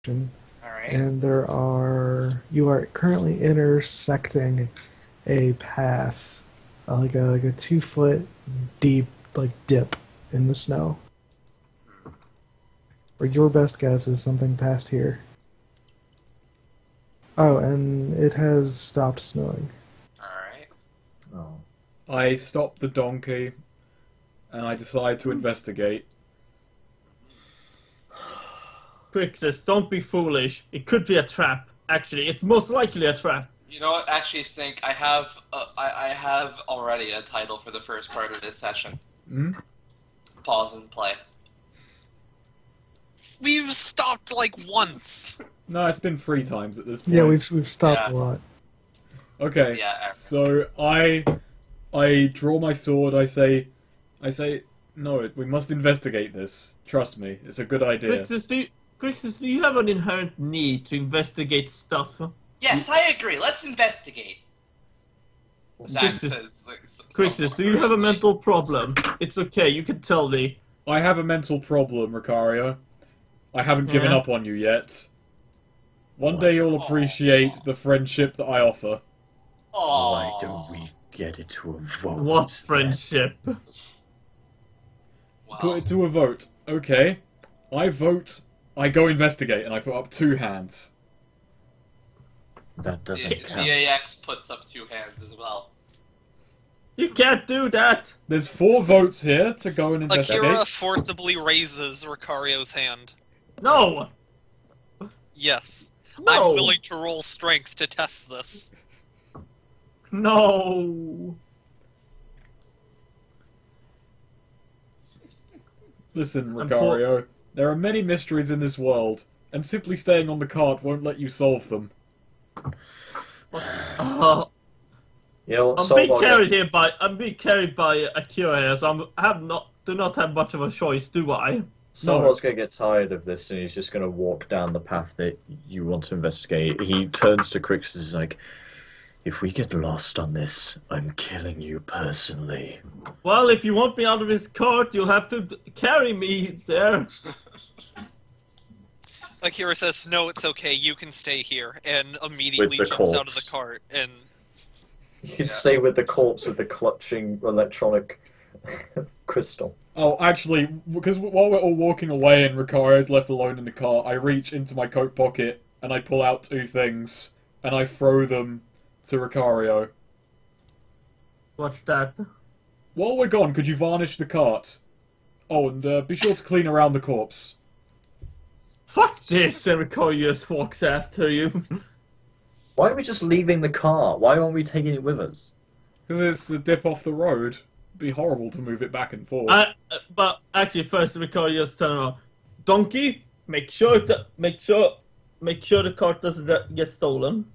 Alright. and you are currently intersecting a path, like a 2 foot deep like dip in the snow. Or your best guess is something past here. Oh, and it has stopped snowing. Alright. Oh. I stop the donkey, and I decide to investigate. Crixus, don't be foolish. It could be a trap. Actually, it's most likely a trap. You know what? Actually, think I have already a title for the first part of this session. Hmm? Pause and play. We've stopped like once. No, it's been 3 times at this point. Yeah, we've stopped Yeah. a lot. Okay. Yeah. So I draw my sword. I say, no, we must investigate this. Trust me, it's a good idea. Crixus, do you have an inherent need to investigate stuff? Yes, I agree. Let's investigate. Zach Crixus, says. Crixus, do you have a mental problem? It's okay, you can tell me. I have a mental problem, Ricario. I haven't given Yeah? up on you yet. One day you'll appreciate the friendship that I offer. Why don't we get it to a vote? What friendship? Wow. Put it to a vote. Okay. I vote. I go investigate, and I put up 2 hands. That doesn't count. ZAX puts up 2 hands as well. You can't do that! There's 4 votes here to go and investigate. Akira forcibly raises Ricario's hand. No! Yes. No! I'm willing to roll strength to test this. No! Listen, Ricario. There are many mysteries in this world, and simply staying on the cart won't let you solve them. You know what, I'm being Solvarr, carried by Akira here, so do not have much of a choice, do I? Solvarr's gonna get tired of this, and he's just gonna walk down the path that you want to investigate. He turns to Crixus and is like, "If we get lost on this, I'm killing you personally." Well, if you want me out of his cart, you'll have to carry me there. Akira says, no, it's okay, you can stay here, and immediately With the jumps out of corpse. the cart, and... You can stay with the corpse with the clutching electronic crystal. Oh, actually, because while we're all walking away and Ricario's left alone in the car, I reach into my coat pocket and I pull out 2 things and I throw them to Ricario. What's that? While we're gone, could you varnish the cart? Oh, and be sure to clean around the corpse. Fuck this! And Ricario just walks after you. Why are we just leaving the car? Why aren't we taking it with us? Because it's a dip off the road. It'd be horrible to move it back and forth. But actually, first Ricario just turn around. Donkey, make sure the cart doesn't get stolen.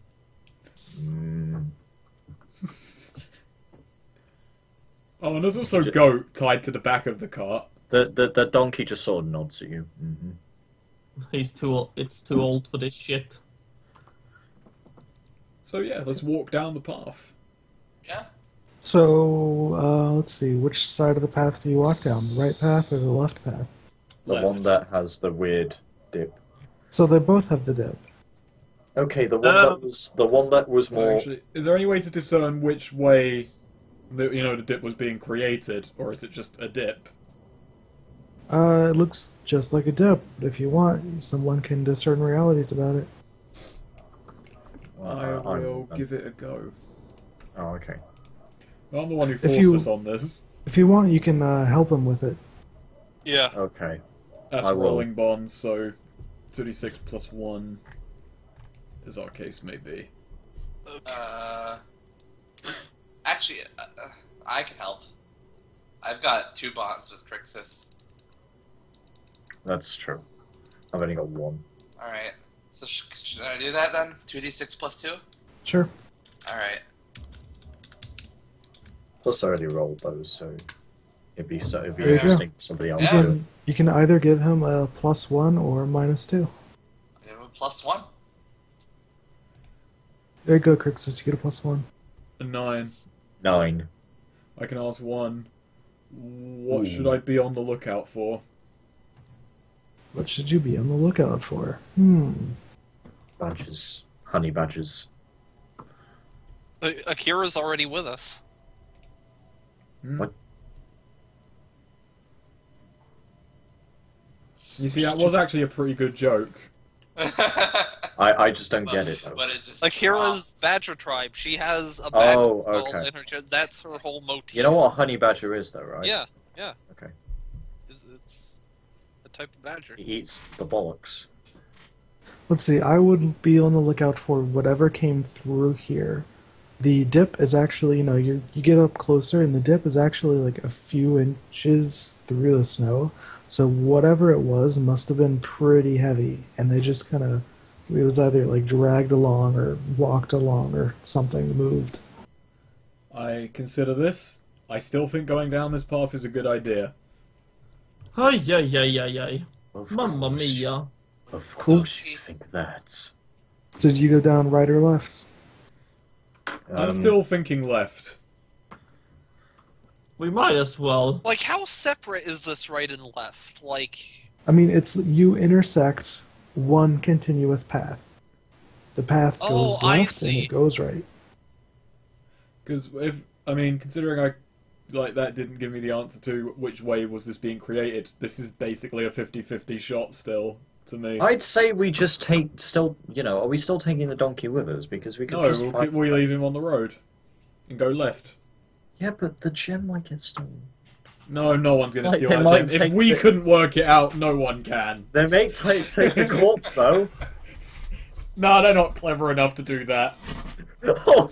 Oh, and there's also goat tied to the back of the cart. The donkey just sort of nods at you. It's too old for this shit. So yeah, let's walk down the path. Yeah. So, let's see, which side of the path do you walk down? The right path or the left path? The Left. one that has the weird dip. So they both have the dip. Okay, the one that was more. Actually, is there any way to discern which way the dip was being created, or is it just a dip? It looks just like a dip. If you want, someone can discern realities about it. I will give it a go. Oh, okay. I'm the one who If forced you- us on this. If you want, you can help him with it. Yeah. Okay. That's I will. rolling bonds, so 2d6 plus 1, as our case may be. Actually, I can help. I've got 2 bonds with Crixus. That's true. I've only got 1. Alright. So should I do that then? 2d6 plus 2? Sure. Alright. Plus, I already rolled those, so it'd be There you go. interesting for somebody else You to do it. you can either give him a +1 or -2. I have a plus 1. There you go, Crixus. You get a +1. A 9. 9. I can ask 1. What Ooh. should I be on the lookout for? What should you be on the lookout for? Badgers. Honey badgers. Akira's already with us. What? You see, that was actually a pretty good joke. I just don't get it, though. But it just Akira's drops. badger tribe. She has a badger Oh, skull okay. in her chest. That's her whole motif. You know what a honey badger is, though, right? Yeah. Okay. It's a type of badger. He eats the bollocks. Let's see, I would be on the lookout for whatever came through here. The dip is actually, you get up closer, and the dip is actually like a few inches through the snow. So whatever it was must have been pretty heavy, and they just kind of, it was either like dragged along or walked along or something moved. I consider this. I still think going down this path is a good idea. Ay, ay, ay, ay, ay. Of Mamma course. mia. Of course you think that. So did you go down right or left? I'm still thinking left. We might as well. Like, how separate is this right and left? Like, I mean, it's you intersect one continuous path. The path goes I left and see. it goes right. Because considering that didn't give me the answer to which way was this being created, this is basically a 50-50 shot still, to me. I'd say we just are we still taking the donkey with us? Because we could No, just... we leave him on the road and go left. Yeah, but the gem might get stolen. No, no one's going to Like, steal they that might gem. If take we the- couldn't work it out, no one can. They may take the corpse, though. No, they're not clever enough to do that. Oh,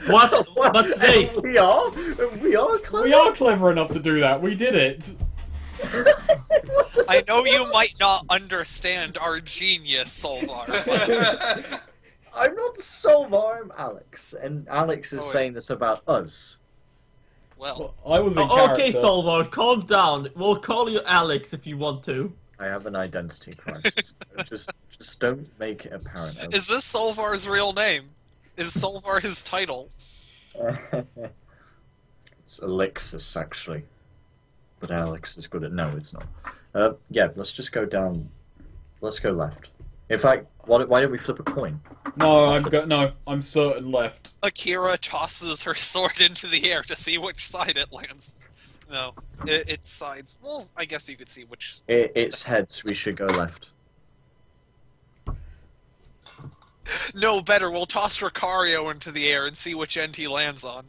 What? But Snake! We are clever. We are clever enough to do that. We did it. I know you might not understand our genius, Solvarr, but I'm not Solvarr, I'm Alex. And Alex is Oh, wait. saying this about us. well, I was in Oh, okay, character. Solvarr, calm down. We'll call you Alex if you want to. I have an identity crisis. just don't make it apparent. okay? is this Solvar's real name? Is Solvarr his title? It's Alexis, actually. But Alex is good at... No, it's not. Yeah, let's just go down... Let's go left. In fact, why don't we flip a coin? No, I'm certain left. Akira tosses her sword into the air to see which side it lands. No, it's sides. Well, I guess you could see which. It's heads, we should go left. No, better. We'll toss Ricario into the air and see which end he lands on.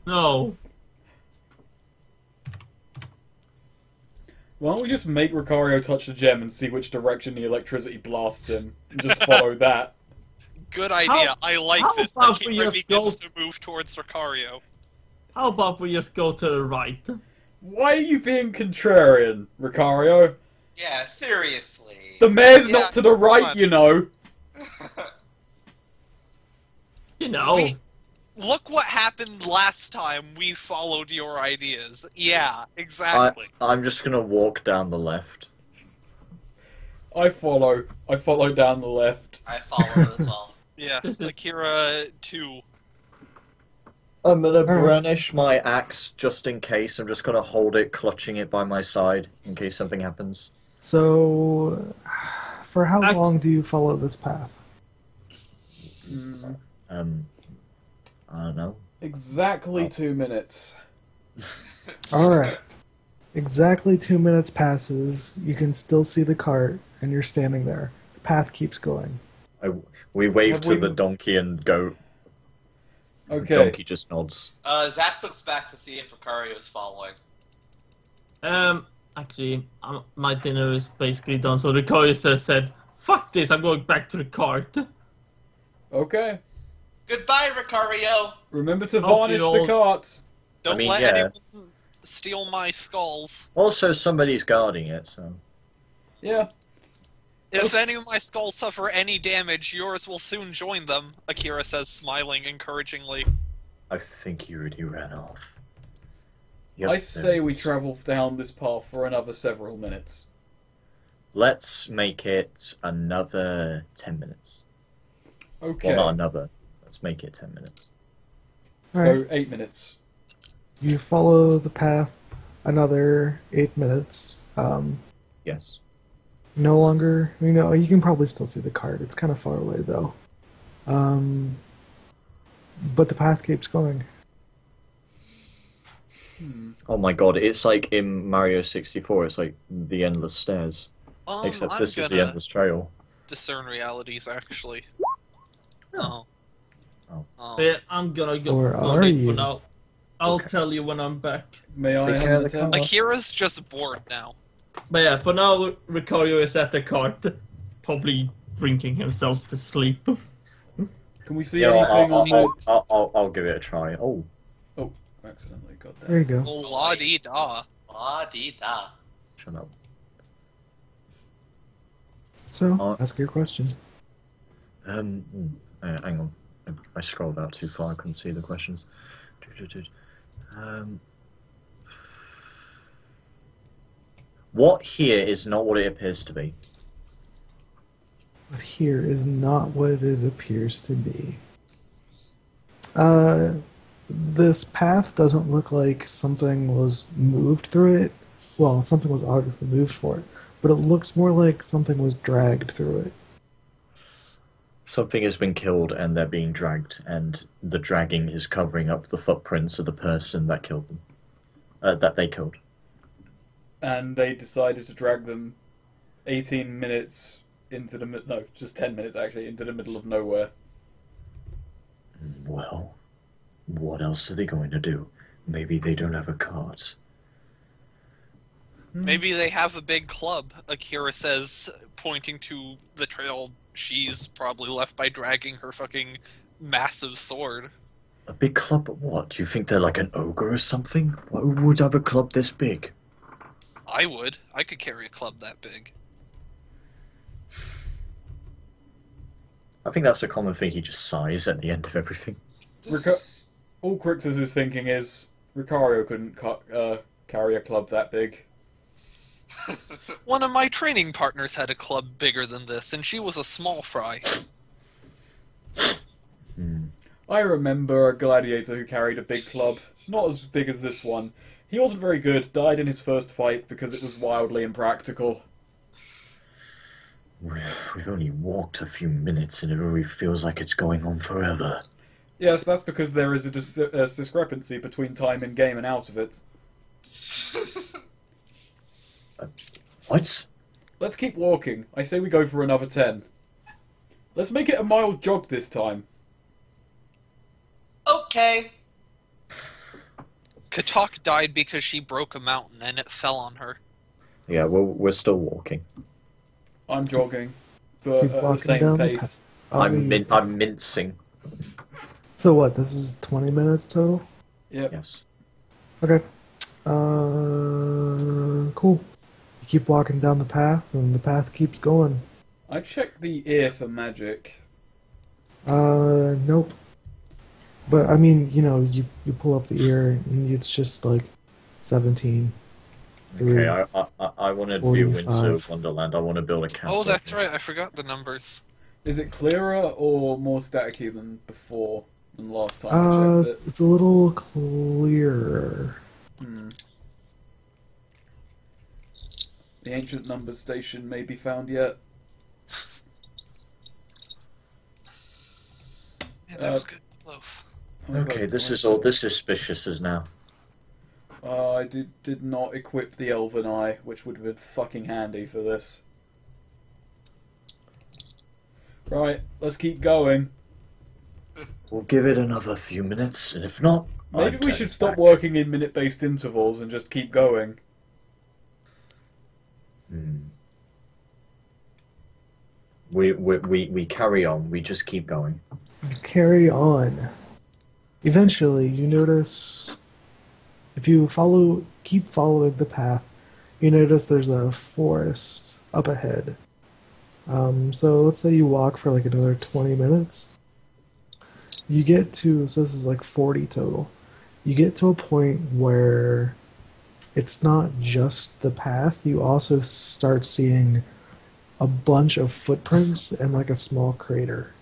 No. Why don't we just make Ricario touch the gem and see which direction the electricity blasts him, and just follow that? Good idea. I like how this. about we Akira just begins go- to move towards Ricario. How about we just go to the right? Why are you being contrarian, Ricario? Yeah, seriously. The mayor's Yeah, not to the come right, on. you know. You know. Wait. Look what happened last time we followed your ideas. Yeah, exactly. I'm just gonna walk down the left. I follow down the left. I follow as well. Yeah, This is- Akira 2. I'm gonna Alright. brandish my axe just in case. I'm just gonna hold it, clutching it by my side in case something happens. So, for how Ac- long do you follow this path? I don't know. Exactly 2 minutes. Alright. Exactly 2 minutes passes, you can still see the cart, and you're standing there. The path keeps going. We wave Have to we- the donkey and go. Okay. Donkey just nods. Zax looks back to see if Ricario's following. Actually, my dinner is basically done, so the chorister said, "Fuck this, I'm going back to the cart." Okay. Goodbye, Ricario! Remember to Okay, varnish the old- cart. Don't mean, let yeah. anyone steal my skulls. Also, somebody's guarding it, so. Yeah. If any of my skulls suffer any damage, yours will soon join them, Akira says, smiling encouragingly. I think you already ran off. Yep, I there say it we is. travel down this path for another several minutes. Let's make it another 10 minutes. Okay. Well, not another. Let's make it 10 minutes. Alright. So 8 minutes. You follow the path another 8 minutes. Yes. No longer. You can probably still see the cart. It's kind of far away though. Um, but the path keeps going. Oh my god, it's like in Mario 64, it's like the endless stairs. Except I'm this is the gonna endless trail. discern realities, actually. Oh. Oh. Yeah, I'm gonna go Or go are leave for you? now. I'll Okay. tell you when I'm back. May I Take have care an of the attempt? car. Akira's just bored now. But yeah, for now, Ricario is at the cart, probably drinking himself to sleep. Can we see Yeah, anything on the... I'll give it a try. Oh, Accidentally got There you that. go. La-dee-da. La-dee-da. shut up. So, ask your question. Hang on. I scrolled out too far, I couldn't see the questions. What here is not what it appears to be? But here is not what it appears to be. This path doesn't look like something was moved through it. Well, something was obviously moved for it, but it looks more like something was dragged through it. Something has been killed and they're being dragged, and the dragging is covering up the footprints of the person that killed them. That they killed. And they decided to drag them 18 minutes into the... No, just 10 minutes, actually, into the middle of nowhere. Well, what else are they going to do? Maybe they don't have a cart. Maybe they have a big club, Akira says, pointing to the trail she's probably left by dragging her fucking massive sword. A big club? What? Do you think they're like an ogre or something? Why would have a club this big? I would. I could carry a club that big. I think that's a common thing, he just sighs at the end of everything. All Crixus is thinking is Ricario couldn't carry a club that big. One of my training partners had a club bigger than this, and she was a small fry. I remember a gladiator who carried a big club, not as big as this one. He wasn't very good, died in his first fight because it was wildly impractical. We've only walked a few minutes and it already feels like it's going on forever. Yes, that's because there is a discrepancy between time in game and out of it. What? Let's keep walking. I say we go for another 10. Let's make it a mild jog this time. Okay. Katak died because she broke a mountain and it fell on her. Yeah, we're still walking. I'm jogging, but Keep at the walking same down the pace. path. Oh, yeah. I'm mincing. So what? This is 20 minutes total? Yep. Yes. Okay. Cool. You keep walking down the path, and the path keeps going. I checked the ear for magic. Nope. But, I mean, you pull up the ear, and it's just, like, 17. Okay, I want to do Winter 45. Wonderland. I want to build a castle. Oh, that's right. I forgot the numbers. Is it clearer or more staticky than before, than last time I checked it? It's a little clearer. The ancient numbers station may be found yet. Yeah, that was good. Loaf. Okay, this is suspicious as now. I did not equip the Elven Eye, which would have been fucking handy for this. Right, let's keep going. We'll give it another few minutes, and if not, Maybe I'd we turn should it stop back. working in minute-based intervals and just keep going. We carry on. We just keep going. You carry on. Eventually, you notice, if you keep following the path, you notice there's a forest up ahead. So let's say you walk for like another 20 minutes. You get to, so this is like 40 total. You get to a point where it's not just the path, you also start seeing a bunch of footprints and like a small crater.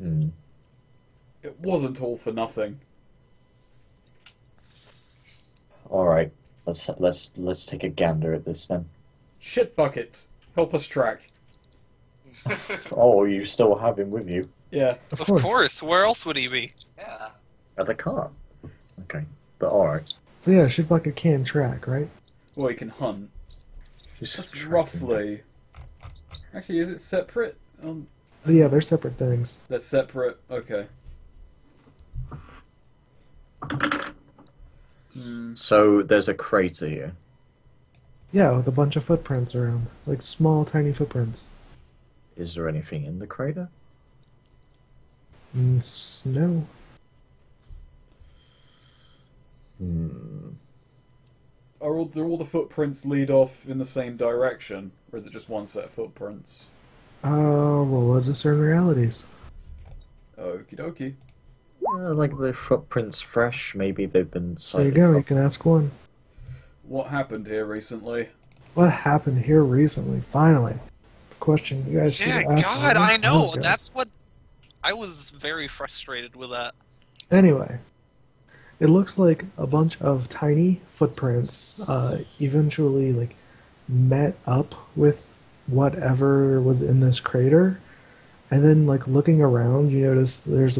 It wasn't all for nothing. All right, let's take a gander at this then. Shit bucket. Help us track. Oh, you still have him with you Yeah. Of Of course. course. Where else would he be? Yeah. at the car. Okay, but alright. So yeah, Shitbucket can track, right? Well, he can hunt. Just That's tracking. roughly... Actually, is it separate? Yeah, they're separate things. They're separate. Okay. So there's a crater here. Yeah, with a bunch of footprints around. Like small, tiny footprints. Is there anything in the crater? Snow. Do all the footprints lead off in the same direction? Or is it just one set of footprints? Roll of discern realities. Okie dokie. Like the footprints fresh, maybe they've been There slightly... you go, you can ask one. What happened here recently? What happened here recently? Finally. The question you guys should Yeah, have asked. a God, long I time know. ago. That's what. I was very frustrated with that. Anyway, it looks like a bunch of tiny footprints eventually like met up with whatever was in this crater, and then like looking around, you notice there's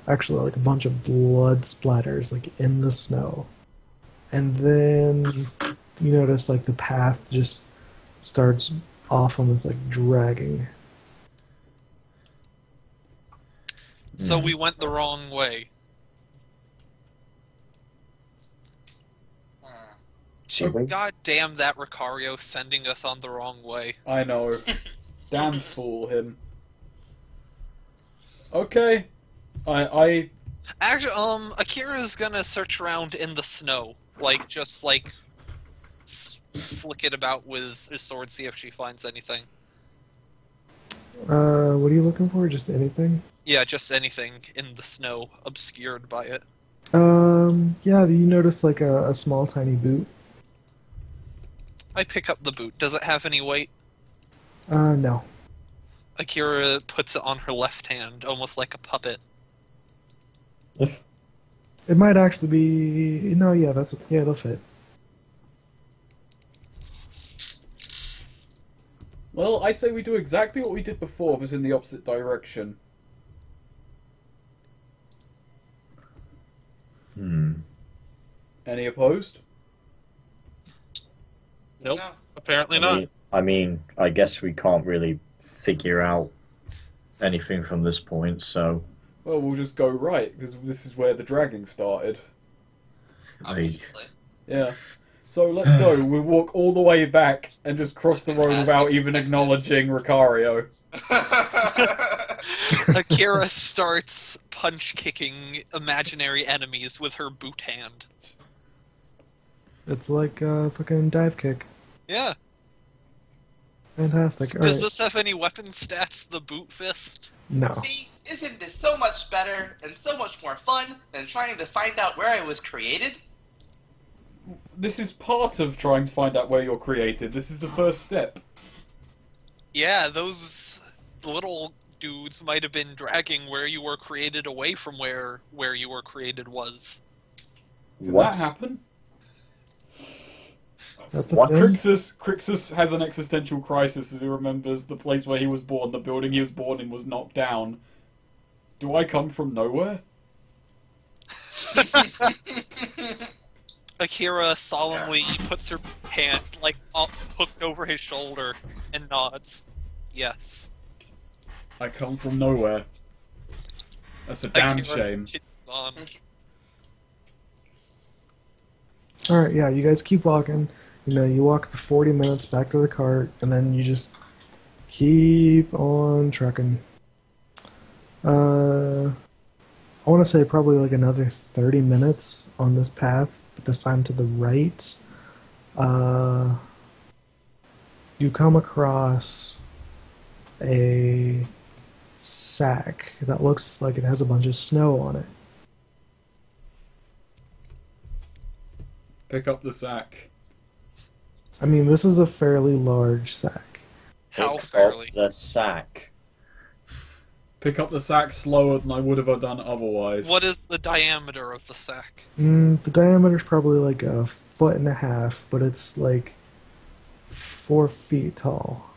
actually like a bunch of blood splatters like in the snow, and then you notice like the path just starts off on this like dragging. So we went the wrong way. Hmm. God damn that Ricario sending us on the wrong way. I know. Damn fool him. Okay. I Actually, Akira's gonna search around in the snow. Like, just, like, flick it about with his sword, see if she finds anything. What are you looking for? Just anything? Yeah, just anything in the snow, obscured by it. Yeah, you notice like a small tiny boot. I pick up the boot. Does it have any weight? No. Akira puts it on her left hand, almost like a puppet. It might actually be... No, yeah, it'll fit. Well, I say we do exactly what we did before, but in the opposite direction. Any opposed? Nope. No. Apparently not. I guess we can't really figure out anything from this point, so... Well, we'll just go right, because this is where the dragging started. Obviously. Yeah. So let's go. We'll walk all the way back and just cross the road without even acknowledging Ricario. Akira starts punch-kicking imaginary enemies with her boot hand. It's like a fucking dive kick. Yeah. Fantastic. Does this have any weapon stats, the boot fist? No. See, isn't this so much better and so much more fun than trying to find out where I was created? This is part of trying to find out where you're created. This is the first step. Yeah, those little dudes might have been dragging where you were created away from where you were created was. Can What? that happen? That's a What? thing? Crixus has an existential crisis as he remembers the place where he was born, the building he was born in was knocked down. Do I come from nowhere? Akira solemnly puts her hand, like, up, hooked over his shoulder and nods. Yes. I come from nowhere. That's a damn Akira shame. continues on. Alright, yeah, you guys keep walking. You know, you walk the 40 minutes back to the cart, and then you just keep on trucking. I want to say probably like another 30 minutes on this path, but this time to the right. You come across a sack that looks like it has a bunch of snow on it. Pick up the sack. I mean, this is a fairly large sack. How Pick fairly? up the sack. Pick up the sack slower than I would have done otherwise. What is the diameter of the sack? The diameter's probably like 1.5 feet, but it's like 4 feet tall.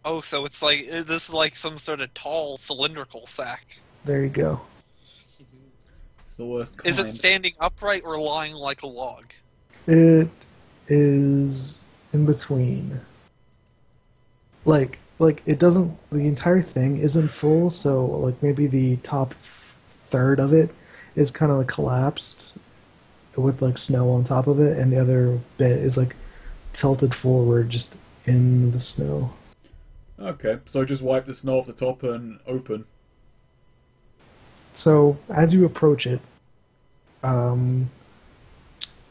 Oh, so it's like this is like some sort of tall cylindrical sack. There you go. It's the worst kind. Is it standing upright or lying like a log? It is in between. Like it doesn't. The entire thing isn't full, so like maybe the top third of it is kind of like collapsed with like snow on top of it, and the other bit is like tilted forward, just in the snow. Okay, so just wipe the snow off the top and open. So as you approach it, a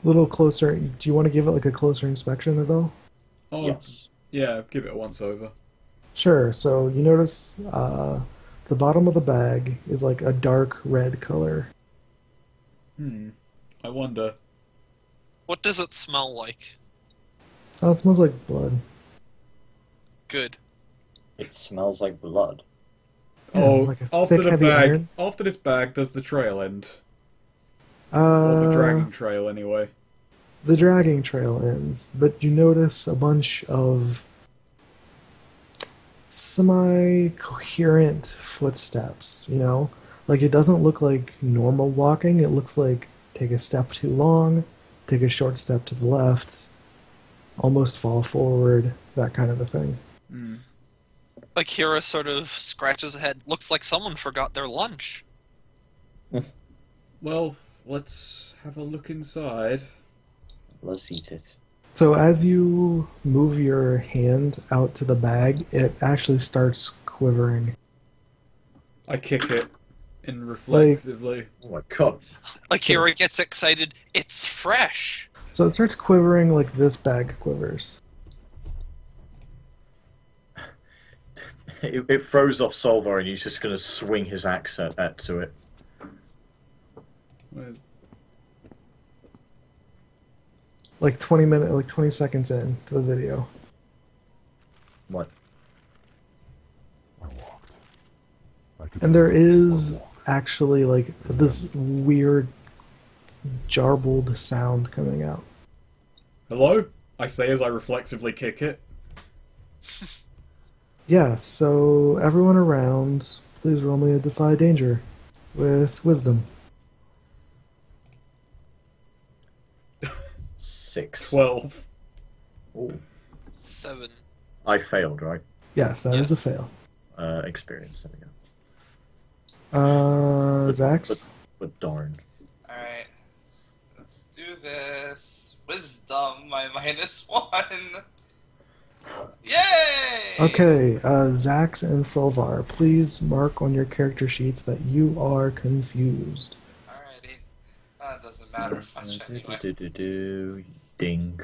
little closer. Do you want to give it like a closer inspection at all? Oh, Yes. yeah, give it a once over. Sure. So you notice the bottom of the bag is like a dark red color. I wonder. What does it smell like? Oh, it smells like blood. Good. It smells like blood. Yeah, Oh, like a after thick, the heavy bag, iron. after this bag, does the trail end? Or the dragging trail, anyway. The dragging trail ends, but you notice a bunch of semi-coherent footsteps, you know? Like, it doesn't look like normal walking. It looks like take a step too long, take a short step to the left, almost fall forward, that kind of a thing. Akira sort of scratches his head. Looks like someone forgot their lunch. Well, let's have a look inside. Let's eat it. So as you move your hand out to the bag, it actually starts quivering. I kick it in reflexively. Oh my god. Akira gets excited. It's fresh. So it starts quivering like this bag quivers. It throws off Solvarr and he's just going to swing his axe to it. Where's... Like 20 seconds in to the video. What? And there is actually like this weird jarbled sound coming out. Hello? I say as I reflexively kick it. Yeah, so everyone around, please roll me a Defy Danger with Wisdom. 6. 12. Ooh. 7. I failed, right? Yes, that is a Yes. fail. Experience, there we go. Zax? But darn. Alright. Let's do this. Wisdom, my -1. Yay! Okay, Zax and Solvarr, please mark on your character sheets that you are confused. Alrighty. That doesn't matter much anyway. Ding.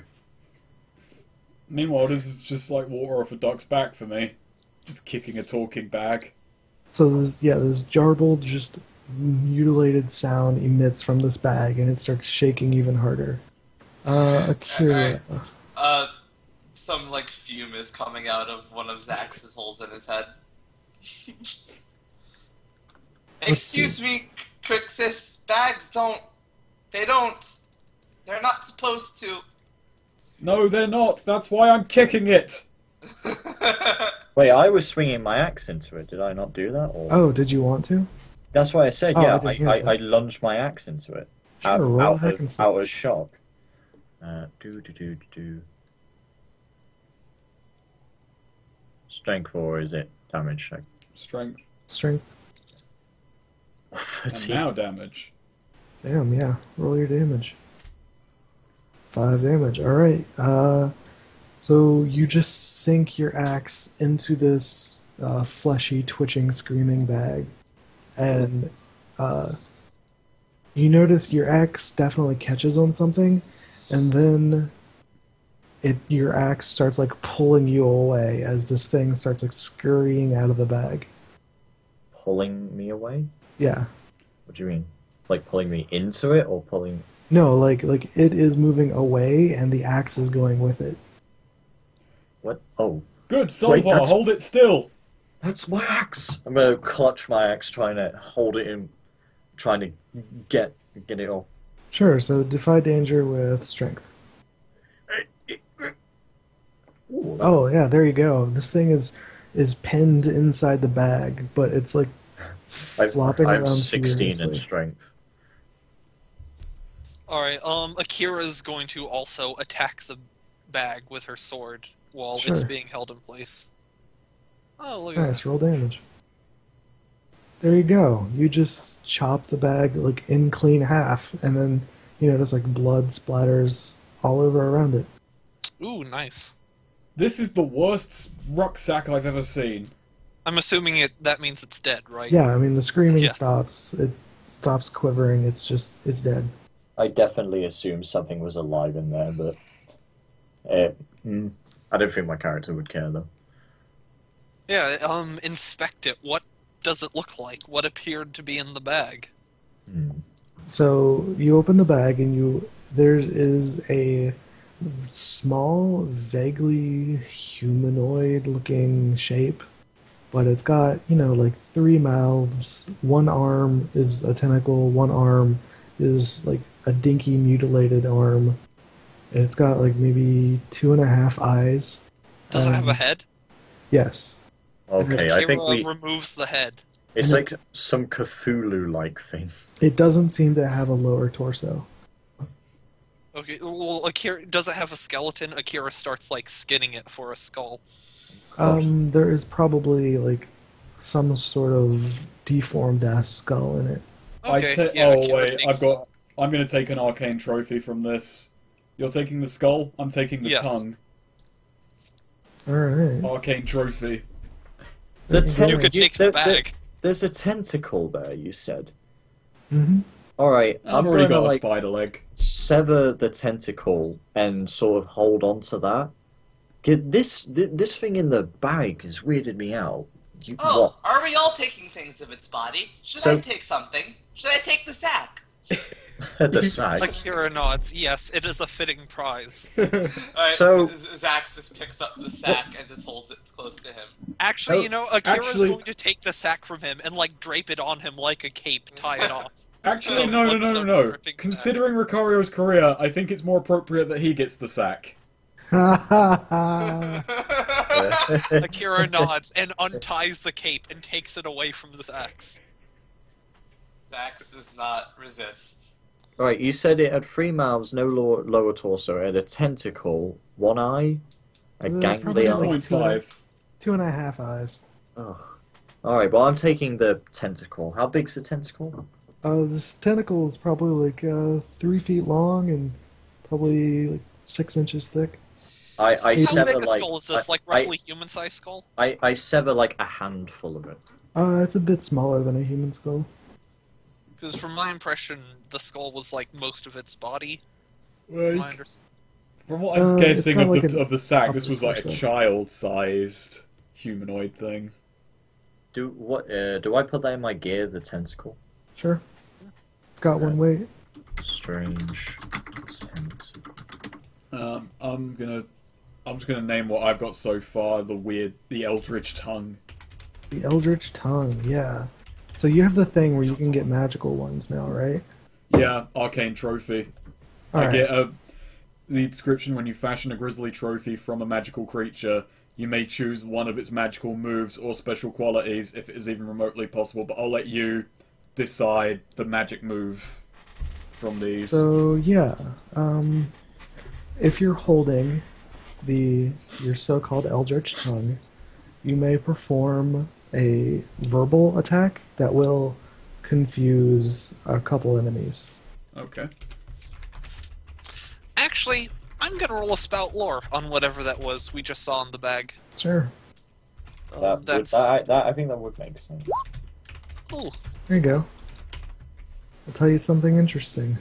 Meanwhile, this is just like water off a duck's back for me. Just kicking a talking bag. So this jarbled, just mutilated sound emits from this bag, and it starts shaking even harder. Akira. Some like fume is coming out of one of Zax's holes in his head. Excuse me, Crixus. Bags they're not supposed to. No, they're not. That's why I'm kicking it. Wait, I was swinging my axe into it. Did I not do that? Or... Oh, did you want to? That's why I said, Oh, I yeah, didn't hear I that. lunged my axe into it. Sure, roll a out hack and out slash. of shock. Do. Strength, or is it damage check? Strength. Strength. And 13. now damage. Damn, yeah. Roll your damage. 5 damage. Alright. So you just sink your axe into this fleshy, twitching, screaming bag. And you notice your axe definitely catches on something, and then your axe starts like pulling you away as this thing starts like scurrying out of the bag. Pulling me away? Yeah. What do you mean? Like pulling me into it, or pulling... No, like it is moving away and the axe is going with it. What? Oh. Good, Wait, Solvarr, that's- hold it still. That's my axe! I'm gonna clutch my axe, trying to hold it in, trying to get it off. Sure, so defy danger with strength. Oh yeah, there you go. This thing is pinned inside the bag, but it's like flopping I'm around 16 in furiously. strength. Alright, Akira's going to also attack the bag with her sword while it's Sure. being held in place. Oh, look at Nice, roll damage. There you go. You just chop the bag like in clean half, and then just like blood splatters all over around it. that. Ooh, nice. This is the worst rucksack I've ever seen. I'm assuming that means it's dead, right? Yeah, I mean the screaming Yeah. stops. It stops quivering. It's dead. I definitely assumed something was alive in there, but I don't think my character would care though. Yeah, inspect it. What does it look like? What appeared to be in the bag? So you open the bag, and there is a small, vaguely humanoid-looking shape, but it's got like 3 mouths. One arm is a tentacle. One arm is like a dinky, mutilated arm. And it's got like maybe 2.5 eyes. Does it have a head? Yes. Okay, I think Akira removes the head. it's like some Cthulhu-like thing. It doesn't seem to have a lower torso. Okay, well, Akira, does it have a skeleton? Akira starts, like, skinning it for a skull. There is probably like some sort of deformed ass skull in it. Okay, yeah, Akira wait, takes I'm gonna take an arcane trophy from this. You're taking the skull, I'm taking the Yes. tongue. Alright. Arcane trophy. You could take the bag. There's a tentacle there, you said. Mm-hmm. Alright, I've I'm already gonna got a like spider leg. sever the tentacle and sort of hold on to that. This thing in the bag has weirded me out. Oh, are we all taking things of its body? Should I So- take something? Should I take the sack? The sack. Akira nods. Yes, it is a fitting prize. Alright, So- Zax just picks up the sack and just holds it close to him. Actually, Akira's Actually- going to take the sack from him and, like, drape it on him like a cape, tie it off. Actually, Oh, no. what's a dripping sack? Considering Ricario's career, I think it's more appropriate that he gets the sack. Akira nods and unties the cape and takes it away from Zax. Zax does not resist. Alright, you said it had 3 mouths, no lower torso, it had a tentacle, 1 eye, a That's probably ganglia. like 2.5. 2.5 eyes. Ugh. Alright, well I'm taking the tentacle. How big's the tentacle? This tentacle is probably like 3 feet long and probably like 6 inches thick. I How sever big a like skull is this? I- Like, roughly human-sized skull? I sever like a handful of it. It's a bit smaller than a human skull. Because from my impression, the skull was, like, most of its body. Like, My understanding. from what I'm It's guessing kinda of like the sack, this upper was like a torso. child-sized humanoid thing. Do I put that in my gear, the tentacle? Sure. It's got one weight. Strange tentacle. I'm just gonna name what I've got so far. The Eldritch Tongue. The Eldritch Tongue, yeah. So you have the thing where you can get magical ones now, right? Yeah, arcane trophy. I Alright. get the description: when you fashion a grisly trophy from a magical creature, you may choose one of its magical moves or special qualities if it is even remotely possible. But I'll let you decide the magic move from these. So yeah, if you're holding your so-called Eldritch Tongue, you may perform a verbal attack that will confuse a couple enemies. Okay. Actually, I'm gonna roll a spout lore on whatever that was we just saw in the bag. Sure. I think that would make sense. Ooh. There you go. I'll tell you something interesting.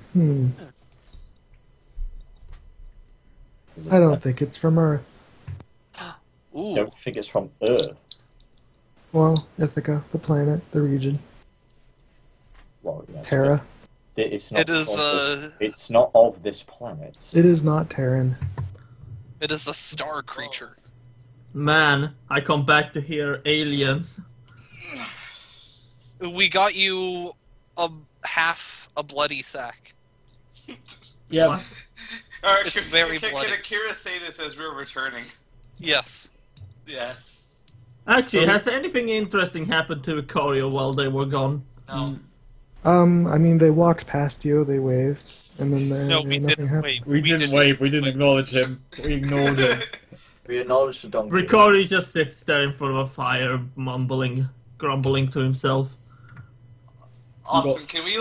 I don't think it's from Earth. Ooh. Don't think it's from Earth. Well, Itheka, the planet, the region, Well, yes, Terra. but it's not. It is, It's not of this planet. It is not Terran. It is a star creature. Man, I come back to hear aliens. We got you half a bloody sack. Yeah. It's very can bloody. Akira say this as we're returning? Yes. Yes. Actually, has anything interesting happened to Ricario while they were gone? No. I mean, they walked past you, they waved, and then No, we nothing didn't happened. wave. We didn't wave, we didn't acknowledge him. We ignored him. We acknowledge the donkey. Ricario just sits there in front of a fire, mumbling, grumbling to himself. Austin, can we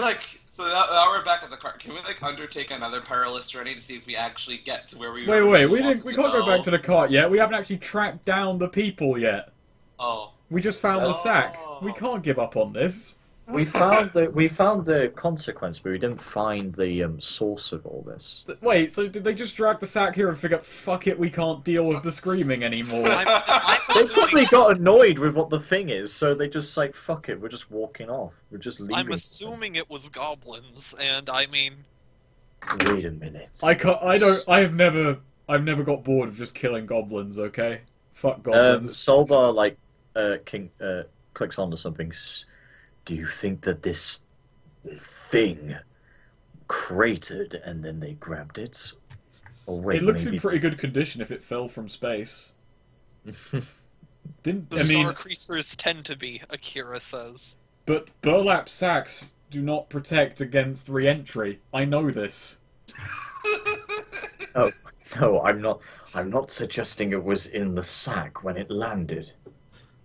so now we're back at the cart. Can we undertake another perilous journey to see if we actually get to where we Wait, we wanted can't go back to the cart yet. We haven't actually tracked down the people yet. Oh. We just found the sack. We can't give up on this. We found the consequence, but we didn't find the source of all this. Wait, so did they just drag the sack here and figure, fuck it, we can't deal with the screaming anymore? I'm They assuming, probably got annoyed with what the thing is, so they just like, fuck it, we're just walking off. We're just leaving. I'm assuming it was goblins, and I mean, Wait a minute. I've never got bored of just killing goblins. Okay, fuck goblins. Solvarr clicks onto something. Do you think that this thing cratered and then they grabbed it? Or wait, It looks maybe in pretty good condition if it fell from space. the star creatures tend to be, Akira says. But burlap sacks do not protect against re-entry. I know this. Oh, no, I'm not suggesting it was in the sack when it landed.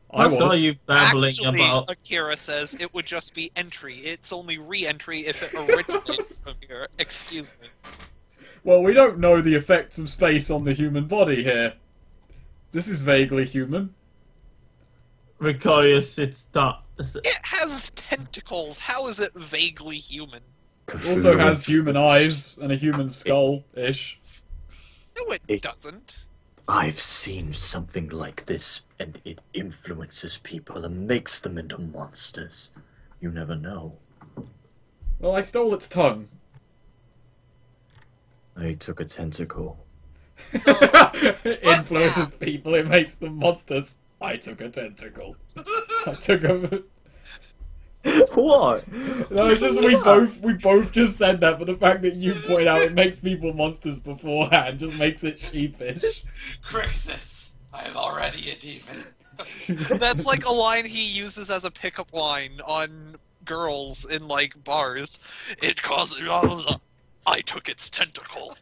What are you babbling Actually, about? Akira says it would just be entry. It's only re-entry if it originated from here. Excuse me. Well, we don't know the effects of space on the human body here. This is vaguely human. Ricario sits down. It has tentacles. How is it vaguely human? Also has human eyes and a human skull-ish. No, it doesn't. I've seen something like this, and it influences people and makes them into monsters. You never know. Well, I stole its tongue. I took a tentacle. It influences people, it makes them monsters. I took a tentacle. I took a... What? No, it's just we both just said that, but the fact that you point out it makes people monsters beforehand just makes it sheepish. Crixus, I am already a demon. That's like a line he uses as a pickup line on girls in, like, bars. It causes... I took its tentacle.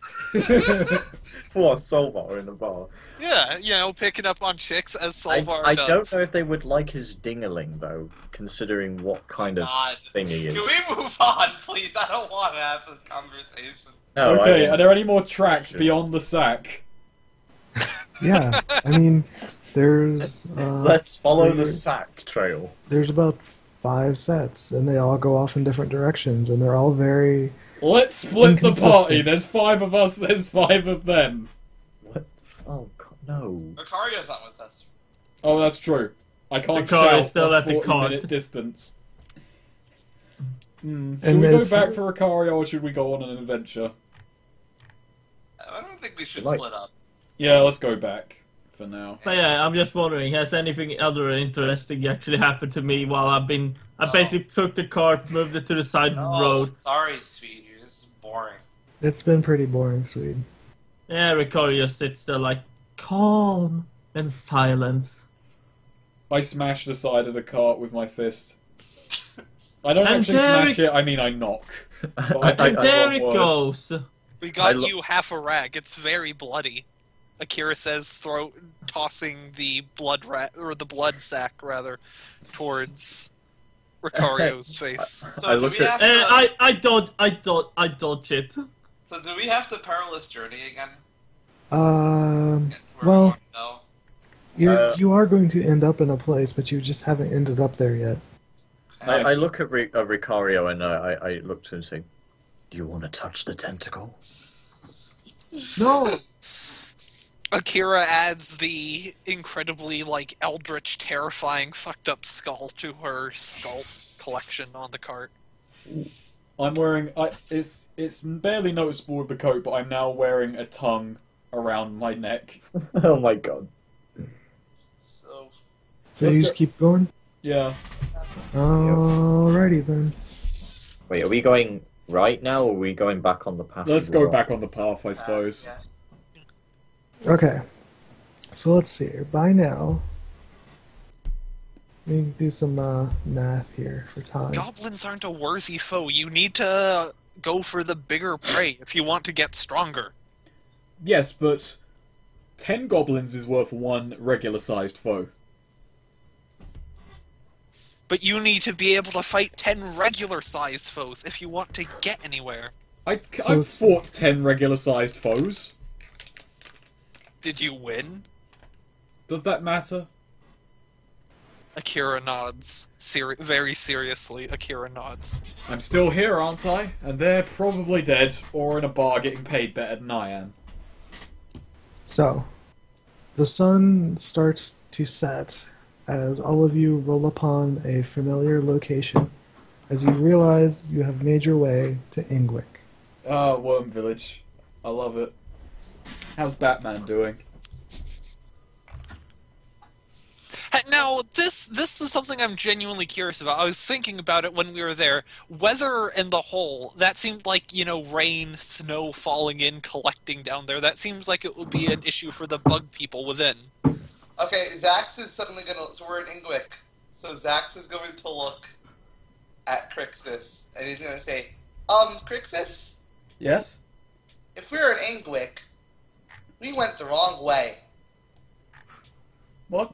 What, Solvarr in the bar? Yeah, you know, picking up on chicks as Solvarr I does. don't know if they would like his dingaling, though, considering what kind of God. thing he is. Can we move on, please? I don't want to have this conversation. No, Okay, are there any more tracks beyond the sack? Yeah, I mean, there's. Let's follow the there- sack trail. There's about 5 sets, and they all go off in different directions, and they're all very. Let's split the Inconsistent. party. There's 5 of us, there's 5 of them. What? Oh, God, no. Ricario's not with us. Oh, that's true. I can't Ricario's shout still a at the 40-minute cart. distance. Should And we go it's- back for Ricario, or should we go on an adventure? I don't think we should Like- split up. Yeah, let's go back for now. But yeah, I'm just wondering, has anything other interesting actually happened to me while I basically took the cart, moved it to the side of the No, road. sorry, Sweed. You're just boring. It's been pretty boring, Sweed. Yeah, Ricario sits there like, calm and silence. I smash the side of the cart with my fist. I don't And actually there smash it, I mean I knock. But And there one it word. goes. We got I you half a rag. It's very bloody. Akira says, tossing the the blood sack rather, towards Ricario's face. So I do look we at- have to, I dodge it. So do we have to perilous journey again? Um, Where we well, want to go? you are going to end up in a place, but you just haven't ended up there yet. Okay. Nice. I look at Ricario and I look to him and say, "Do you want to touch the tentacle?" No. Akira adds the incredibly, like, eldritch, terrifying, fucked up skull to her skulls collection on the cart. I'm wearing. It's barely noticeable with the coat, but I'm now wearing a tongue around my neck. Oh my God. So So Let's you go- just keep going? Yeah. Alrighty then. Wait, are we going right now, or are we going back on the path? Let's we go were on? back on the path, I suppose. yeah. Okay. So let's see here. By now, we can do some math here for time. Goblins aren't a worthy foe. You need to go for the bigger prey if you want to get stronger. Yes, but 10 goblins is worth one regular-sized foe. But you need to be able to fight 10 regular-sized foes if you want to get anywhere. I've fought 10 regular-sized foes. Did you win? Does that matter? Akira nods. Very seriously, Akira nods. I'm still here, aren't I? And they're probably dead, or in a bar getting paid better than I am. So, the sun starts to set as all of you roll upon a familiar location as you realize you have made your way to Ingwick. Ah, Worm Village. I love it. How's Batman doing? Now, this is something I'm genuinely curious about. I was thinking about it when we were there. Weather in the whole, that seemed like, rain, snow falling in, collecting down there. That seems like it would be an issue for the bug people within. Okay, Zax is suddenly gonna... So we're in Ingwick. So Zax is going to look at Crixus, and he's gonna say, Crixus? Yes? If we were in Ingwick, we went the wrong way. What?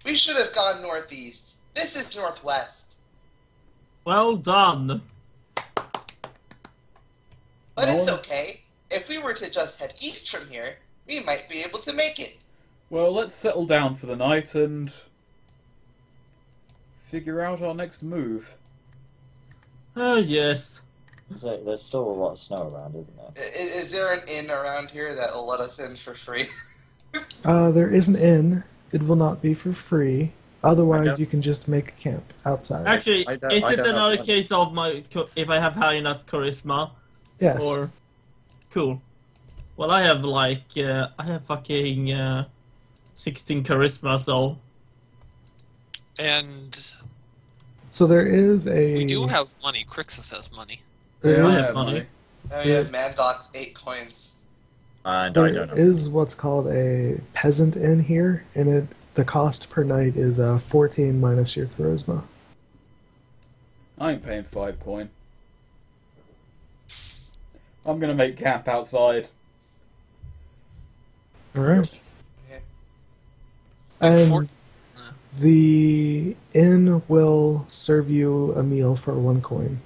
We should have gone northeast. This is northwest. Well done. But it's okay. If we were to just head east from here, we might be able to make it. Well, let's settle down for the night and figure out our next move. Oh, yes. So there's still a lot of snow around, isn't there? Is there an inn around here that will let us in for free? There is an inn. It will not be for free. Otherwise, Okay. you can just make a camp outside. Actually, I is don't it have another one. case of if I have high enough charisma? Yes. Or cool. Well, I have I have fucking 16 charisma, so And So there is a... we do have money. Crixus has money. There I is, have money. Oh yeah, Mandoc's 8 coins. And I don't there know. is what's called a peasant inn here, and the cost per night is 14 minus your charisma. I ain't paying 5 coin. I'm gonna make camp outside. Alright. Yeah. And Fort- the inn will serve you a meal for 1 coin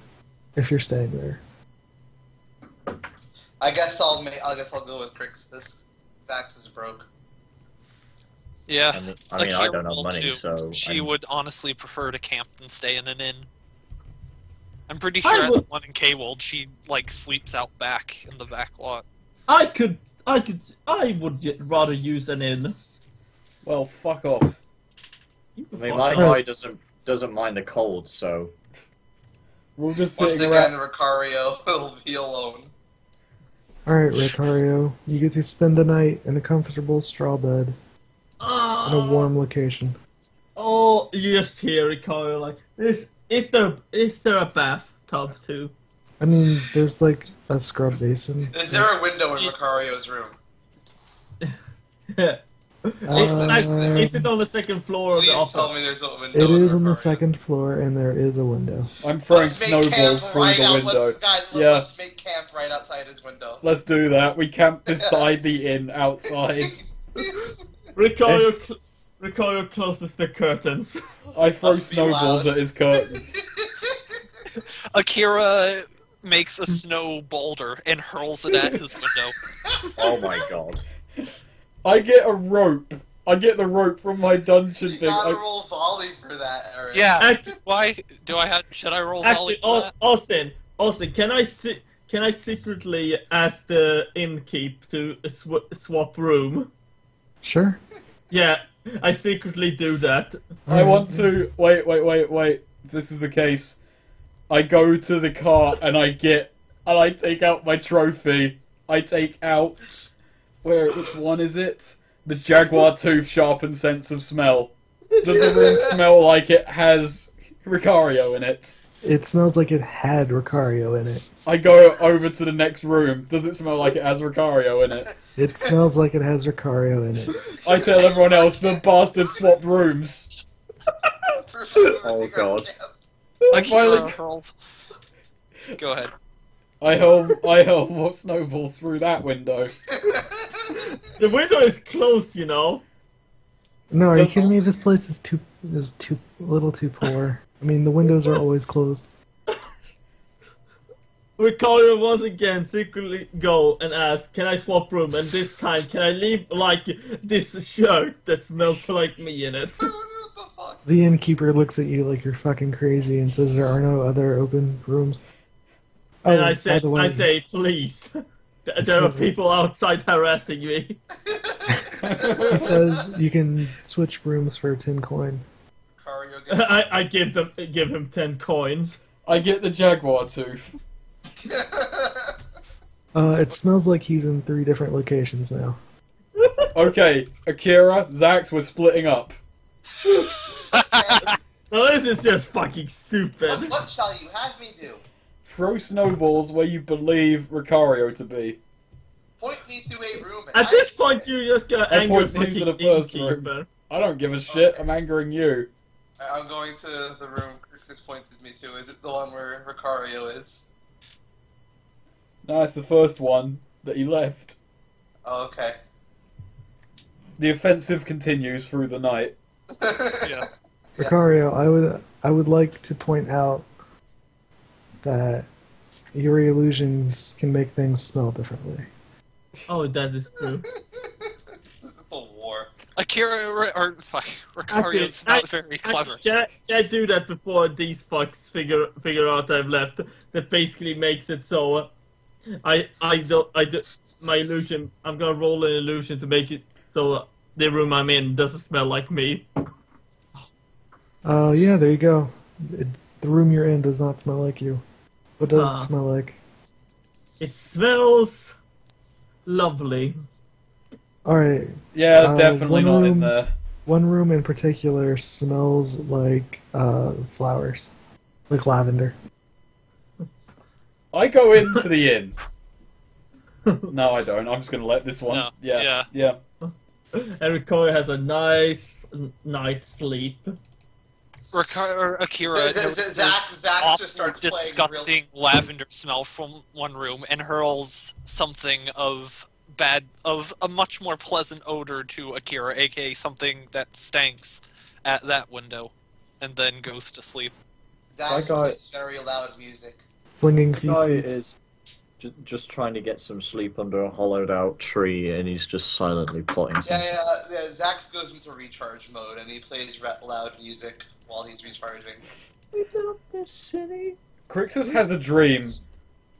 if you're staying there. I guess I'll go with Crixus. Zax is broke. Yeah. I mean, Akira I don't have will money, too. so... She I'm- would honestly prefer to camp than stay in an inn. I'm pretty I sure at would- the one in K-Wold, she, sleeps out back in the back lot. I would rather use an inn. Well, fuck off. You I can mean, fuck my off. guy doesn't mind the cold, so... We're just Once sitting again, around... Ricario will be alone. Alright, Ricario, you get to spend the night in a comfortable straw bed in a warm location. Oh, yes, here, Ricario. Is there a bathtub too? I mean, there's like a scrub basin. Is there a window in Ricario's room? Is it on the second floor of the Please office? tell me there's a window. It in is on the Ricario. second floor, and there is a window. I'm throwing Let's make camp snowballs through right the out. window. Let's Yeah. make camp right outside his window. Let's do that. We camp beside the inn outside. Ricario closes the curtains. I throw Must be snowballs loud. at his curtains. Akira makes a snow boulder and hurls it at his window. Oh my god. I get a rope. I get the rope from my dungeon You thing. gotta I- roll volley for that, Eric. Yeah. Actually, Why do I have? Should I roll volley actually, for that? Austin, can I secretly ask the innkeep to swap room? Sure. Yeah, I secretly do that. I want to... Wait. This is the case. I go to the cart and I take out my trophy. I take out... Which one is it? The Jaguar Tooth Sharpened Sense of Smell. Does the room smell like it has Ricario in it. It smells like it had Ricario in it. I go over to the next room. Does it smell like it has Ricario in it? It smells like it has Ricario in it. I tell everyone else the bastard swapped rooms. Oh god. I Akira finally... hurled. Go ahead. I hurl more snowballs through that window. The window is closed, you know. No, are you Does- kidding me? This place is a little too poor. I mean, the windows are always closed. Ricario once again secretly go and ask, can I swap room? And this time, can I leave, like, this shirt that smells like me in it? What the fuck? The innkeeper looks at you like you're fucking crazy and says there are no other open rooms. And Oh, I by the way, say, please. There are people outside harassing me. he says you can switch rooms for 10 coin. Ricario gets... I give him 10 coins. I get the jaguar tooth. It smells like he's in 3 different locations now. Okay, Akira, Zax, we're splitting up. No, this is just fucking stupid. What shall you have me do? Throw snowballs where you believe Ricario to be. Point me to a room. And At this point, you just got I angry point him to fucking the first innkeeper. I don't give a shit, I'm angering you. I'm going to the room Crixus pointed me to. Is it the one where Ricario is? No, it's the first one that he left. Oh, okay. The offensive continues through the night. Yes. Ricario, I would like to point out that your illusions can make things smell differently. Oh, that is true. This is the war. Akira or Ricario's not very clever. Can I do that before these fucks figure out I've left? That basically makes it so I do my illusion. I'm gonna roll an illusion to make it so the room I'm in doesn't smell like me. Yeah, there you go. The room you're in does not smell like you. What does it smell like? It smells lovely. Alright, Yeah, definitely one not in room- there. one room in particular smells like flowers. Like lavender. I go into the inn. No, I don't. I'm just gonna let this one. No, Yeah. And Ricardo has a nice night's sleep. Akira notices Zach awful, just starts disgusting lavender smell from one room and hurls something of a much more pleasant odor to Akira, aka something that stanks at that window, and then goes to sleep. Zach That guy- plays very loud music. Flinging The guy feces. is just trying to get some sleep under a hollowed out tree, and he's just silently plotting something. Yeah. Zach goes into recharge mode and he plays loud music while he's recharging. We built this city. Crixus has a dream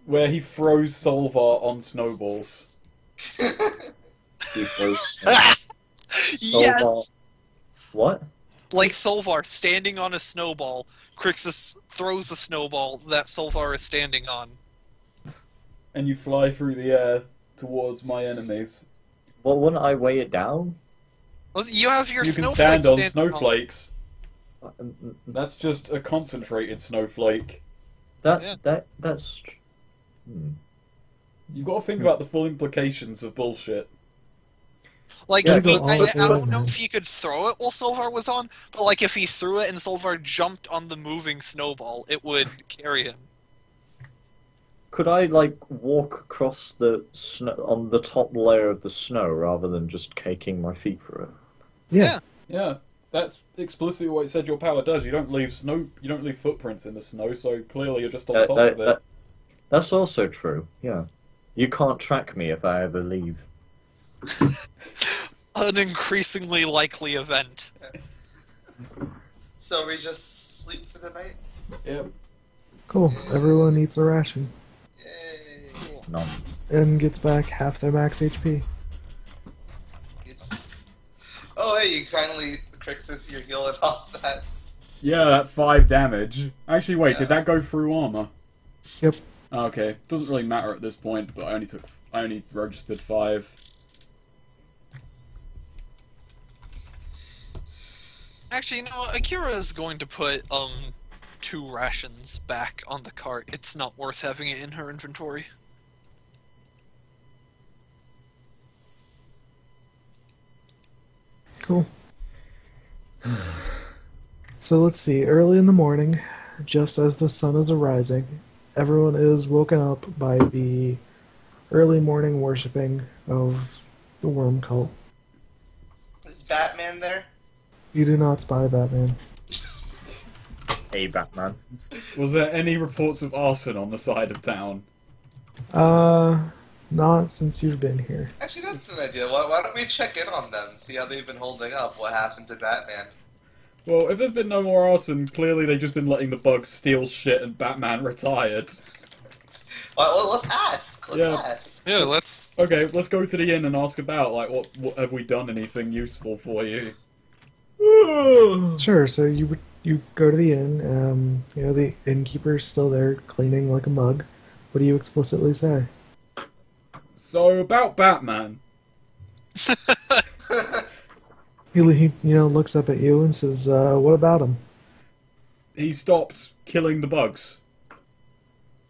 where he throws Solvarr on snowballs. He throws Solvarr. Yes! What? Like Solvarr standing on a snowball, Crixus throws a snowball that Solvarr is standing on. And you fly through the air towards my enemies. Well, wouldn't I weigh it down? Well, you have your You can snowflake stand on standing snowflakes. Mm, That's just a concentrated snowflake. Yeah. That's. Hmm. You've got to think about the full implications of bullshit. Like, Yeah, I go all the don't way, know man. if he could throw it while Solvarr was on, but like if he threw it and Solvarr jumped on the moving snowball, it would carry him. Could I like walk across the snow on the top layer of the snow rather than just caking my feet through it? Yeah. Yeah, that's explicitly what it said your power does. You don't leave footprints in the snow, so clearly you're just on top of it. That's also true. Yeah, you can't track me if I ever leave. An increasingly likely event. So we just sleep for the night? Yep. Cool. Everyone eats a ration. Yay. None. And gets back half their max HP. Oh, hey, you kindly, Crixus, you're healing off that. Yeah, that 5 damage. Actually, wait, did Yeah. that go through armor? Yep. Okay, doesn't really matter at this point, but I only registered 5. Actually, you know what? Akira is going to put 2 rations back on the cart. It's not worth having it in her inventory. Cool. So let's see. Early in the morning, just as the sun is arising, everyone is woken up by the early morning worshipping of the worm cult. Is Batman there? You do not spy Batman. Hey, Batman. Was there any reports of arson on the side of town? Not since you've been here. Actually, that's an idea. Why don't we check in on them, see how they've been holding up, what happened to Batman? Well, if there's been no more arson, clearly they've just been letting the bugs steal shit and Batman retired. Well, let's ask. Let's ask. Yeah, let's... Okay, let's go to the inn and ask about, like, what have we done anything useful for you? Sure. So you go to the inn. You know, the innkeeper's still there, cleaning like a mug. What do you explicitly say? So, about Batman. He looks up at you and says, "What about him?" He stopped killing the bugs.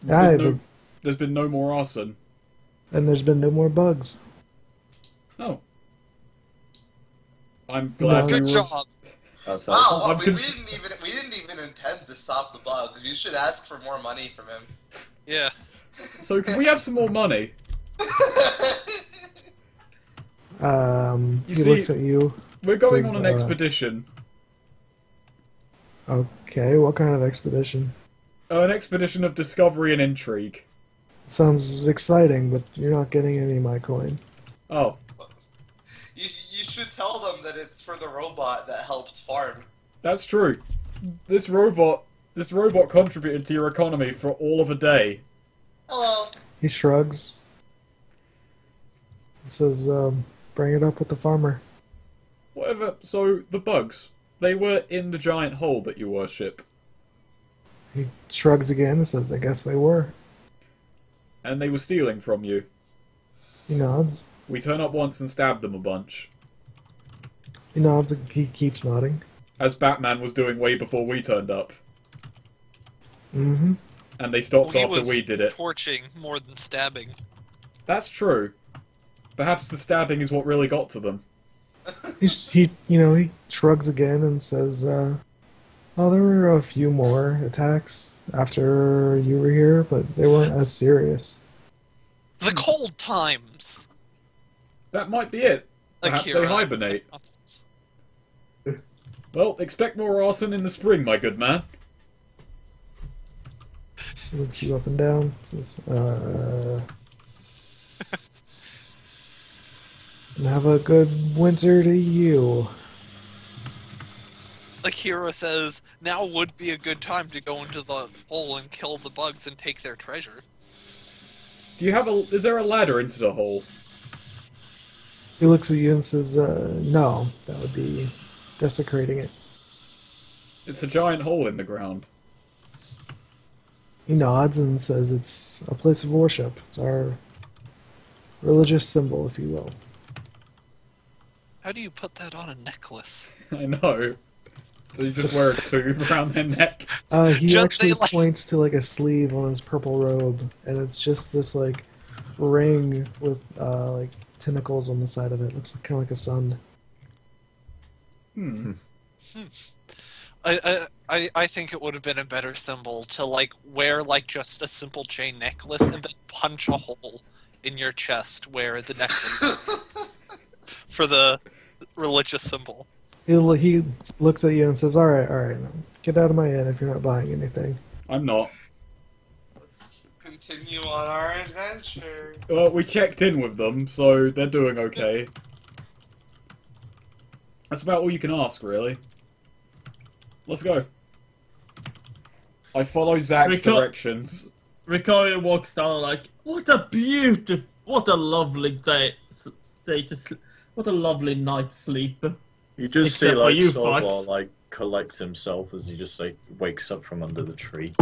There's been no more arson. And there's been no more bugs. Oh. I'm glad Good we job. That's Wow, I'm we didn't even intend to stop the bugs. You should ask for more money from him. Yeah. So, can we have some more money? He see, looks at you. We're going Says, on an expedition. Okay, what kind of expedition? An expedition of discovery and intrigue. Sounds exciting, but you're not getting any of my coin. Oh. You should tell them that it's for the robot that helped farm. That's true. This robot contributed to your economy for all of a day. Hello. He shrugs. He says, "Bring it up with the farmer." Whatever. So, the bugs, they were in the giant hole that you worship. He shrugs again and says, "I guess they were." And they were stealing from you. He nods. We turn up once and stab them a bunch. He nods and he keeps nodding. As Batman was doing way before we turned up. Mm-hmm. And they stopped He after was we did it. torching more than stabbing. That's true. Perhaps the stabbing is what really got to them. He shrugs again and says, "Oh, there were a few more attacks after you were here, but they weren't as serious." The cold times. That might be it. Perhaps Akira. they hibernate. Well, expect more arson in the spring, my good man. He looks you up and down. Says, and have a good winter to you. Akira says, now would be a good time to go into the hole and kill the bugs and take their treasure. Is there a ladder into the hole? He looks at you and says, "No, that would be desecrating it." It's a giant hole in the ground. He nods and says, "It's a place of worship. It's our religious symbol, if you will." How do you put that on a necklace? I know. So you just wear a tube around their neck? He Just actually say, like- points to like a sleeve on his purple robe, and it's just this like ring with like tentacles on the side of it. Looks kind of like a sun. I think it would have been a better symbol to like wear like just a simple chain necklace and then punch a hole in your chest where the necklace is for the religious symbol. He looks at you and says, all right, get out of my inn if you're not buying anything." I'm not. Let's continue on our adventure. Well, we checked in with them, so they're doing okay. That's about all you can ask, really. Let's go. I follow Zach's directions. Ricario walks down like, what a lovely day to what a lovely night's sleep. You just Except see for like you Solvarr fucks. like collect himself as he just like wakes up from under the tree.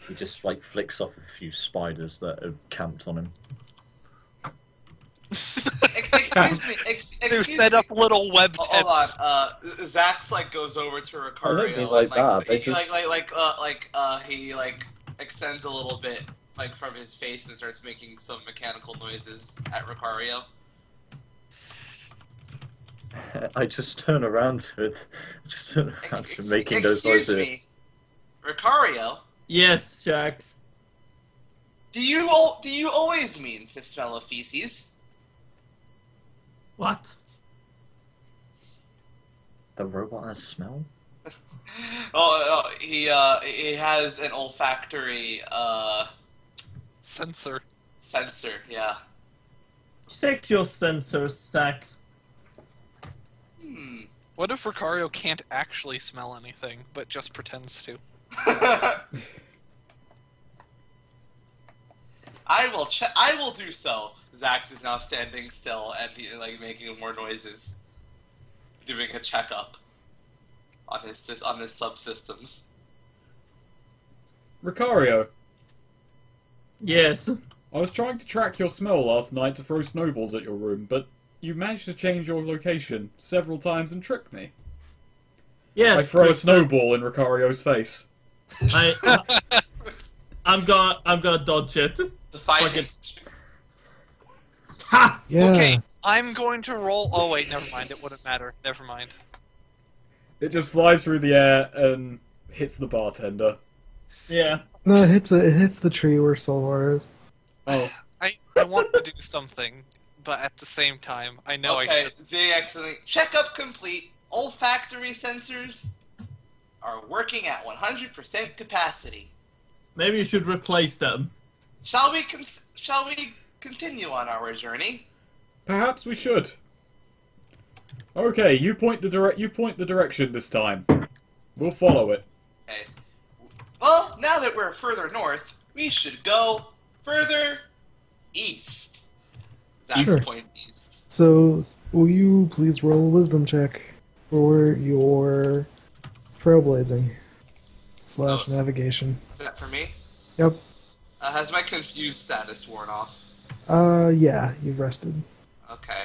He just like flicks off a few spiders that are camped on him. Except Excuse me. To Excuse set me. up little web Oh, hold tips. on. Zax like goes over to Ricario. I don't mean like that, they he, just- he extends a little bit like from his face and starts making some mechanical noises at Ricario. I just turn around to it. I just turn around to making those Excuse noises. me, Ricario. Yes, Jax. Do you always mean to smell of feces? What? The robot has smell? He has an olfactory Sensor. sensor. Yeah. Check your sensors, Zax. What if Ricario can't actually smell anything, but just pretends to? I will do so. Zax is now standing still and making more noises, doing a checkup on his subsystems. Ricario, Yes. I was trying to track your smell last night to throw snowballs at your room, but you managed to change your location several times and trick me. Yes. I throw a Crixus. snowball in Ricario's face. I'm gonna dodge it. The fight. Fucking- Ha! Yeah. Okay, I'm going to roll. Oh wait, never mind. It wouldn't matter. Never mind. It just flies through the air and hits the bartender. Yeah. No, it hits the tree where Solvarr is. Oh, I want to do something, but at the same time, I know I Okay, should. the excellent checkup complete. Olfactory sensors are working at 100% capacity. Maybe you should replace them. Shall we continue on our journey? perhaps we should. Okay, you point the direction this time. We'll follow it. Okay. Well, now that we're further north, we should go further east. Zax Sure. point east. So, will you please roll a wisdom check for your trailblazing / Oh. navigation? Is that for me? Yep. Has my confused status worn off? Yeah, you've rested. Okay.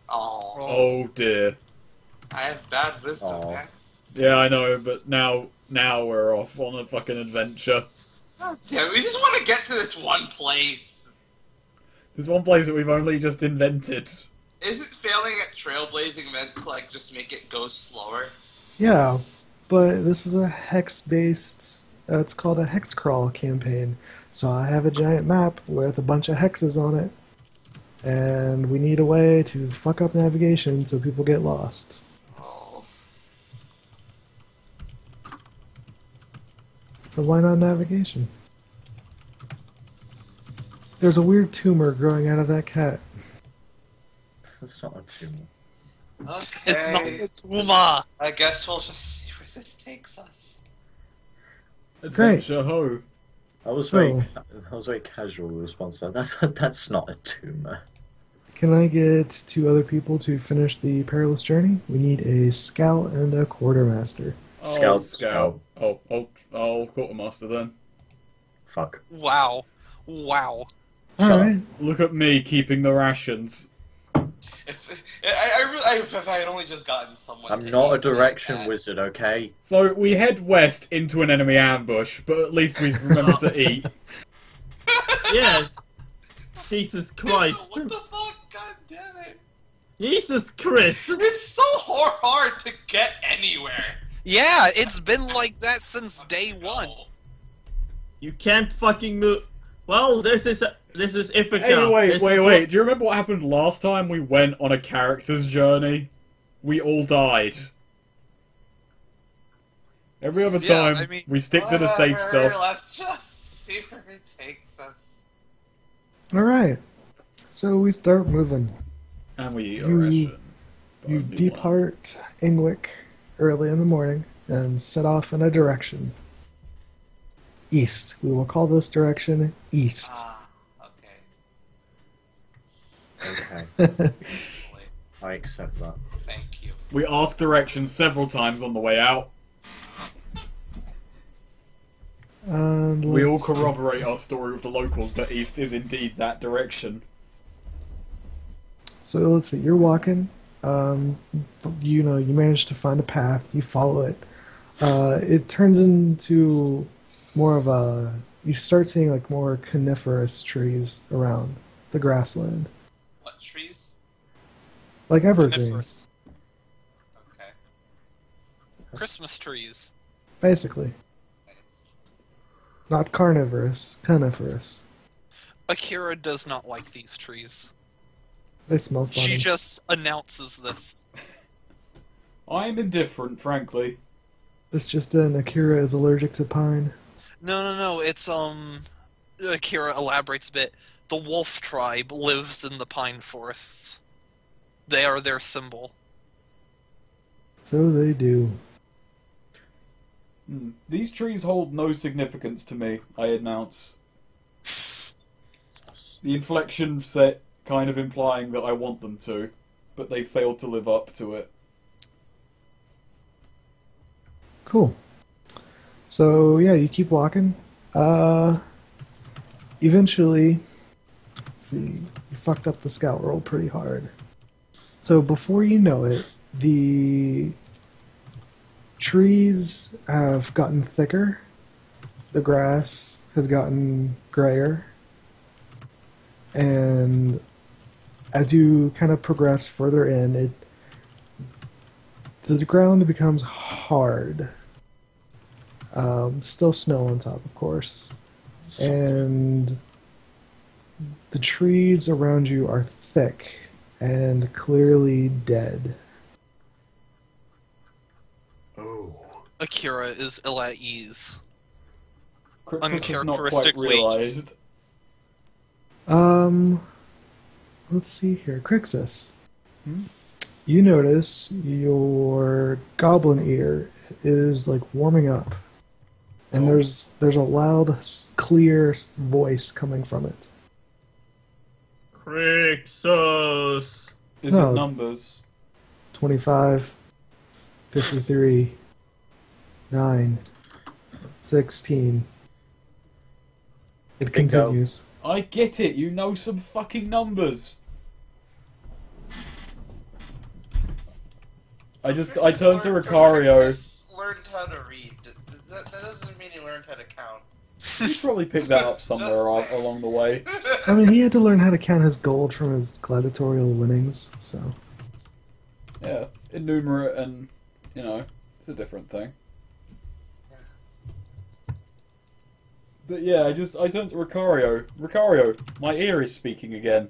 Oh, Oh dear. I have bad wisdom, Aw. man. Yeah, I know, but now we're off on a fucking adventure. God damn it, we just want to get to this one place. There's one place that we've only just invented. Isn't failing at trailblazing meant to, just make it go slower? Yeah, but this is a hex-based. It's called a hex crawl campaign. So I have a giant map with a bunch of hexes on it, and we need a way to fuck up navigation so people get lost. Oh. So why not navigation? There's a weird tumor growing out of that cat. It's not a tumor. Okay. It's not the Tuma. I guess we'll just see where this takes us. Adventure ho. That was So- very casual response. That's not a tumor. Can I get 2 other people to finish the perilous journey? We need a scout and a quartermaster. Oh, Scout. I'll quartermaster then. Fuck. Wow. Shut up. Alright. Look at me keeping the rations. If I had only just gotten someone. I'm to not a eat direction that. wizard, okay? So we head west into an enemy ambush, but at least we've remembered to eat. Yes. Jesus Christ. What the fuck? God damn it! Jesus Christ. It's so hard to get anywhere. Yeah, it's been like that since day one. You can't fucking move. Well, this is Itheka. Hey, This is wait. Do you remember what happened last time we went on a character's journey? We all died. Every other Yeah, time, I mean- we stick to the safe Whatever, stuff. Let's just see where it takes us. Alright. So we start moving. And we eat a You- ration. You Only one. depart Ingwick early in the morning and set off in a direction. East. We will call this direction East. Ah, okay. Okay. I accept that. Thank you. We asked directions several times on the way out. And We all let's- corroborate our story with the locals that east is indeed that direction. So let's see, you're walking. You know, you manage to find a path. You follow it. It turns into more of a. You start seeing like more coniferous trees around the grassland, What trees? like evergreens, Coniferous. Okay. Christmas trees. basically. Nice. Not carnivorous, coniferous. Akira does not like these trees. They smell funny. She just announces this. I'm indifferent, frankly. It's just an Akira is allergic to pine. No. It's Akira elaborates a bit. The wolf tribe lives in the pine forests. They are their symbol. So they do. These trees hold no significance to me, I announce. The inflection set kind of implying that I want them to, but they failed to live up to it. Cool. So yeah, you keep walking. Eventually, let's see, you fucked up the scout roll pretty hard. So before you know it, the trees have gotten thicker. The grass has gotten grayer. And as you kind of progress further in, the ground becomes hard. Still snow on top, of course. And the trees around you are thick and clearly dead. Oh. Akira is ill at ease. Crixus has not quite Uncharacteristically. realised. Let's see here. Crixus. You notice your goblin ear is like warming up. And there's a loud, clear voice coming from it. Crixus! Is No. it numbers? 25, 53, 9, 16. It Bingo. continues. I get it, you know some fucking numbers. I turned to Ricario. Crixus learned how to read. That doesn't mean he learned how to count. You probably picked that up somewhere along the way. I mean, he had to learn how to count his gold from his gladiatorial winnings, so. Yeah, enumerate and, you know, it's a different thing. But yeah, I turned to Ricario. Ricario, my ear is speaking again.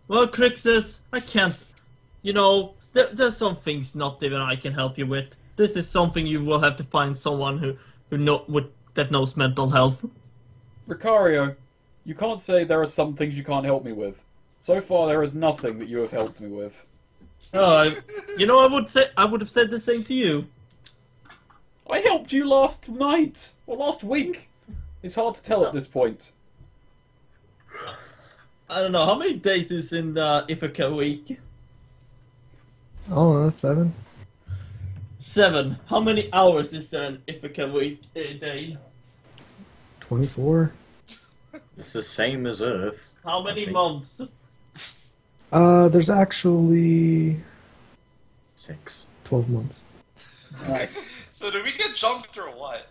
Well, Crixus, I can't. You know, there's some things not even I can help you with. This is something you will have to find someone that knows mental health. Ricario, you can't say there are some things you can't help me with. So far, there is nothing that you have helped me with. You know, I would have said the same to you. I helped you last night, or last week. It's hard to tell at this point. I don't know, how many days is in the Itheka week? Oh, that's 7. 7. How many hours is there in Itheka week day? 24. It's the same as Earth. How many months? There's actually 6. 12 months. Nice. So do we get jumped or what?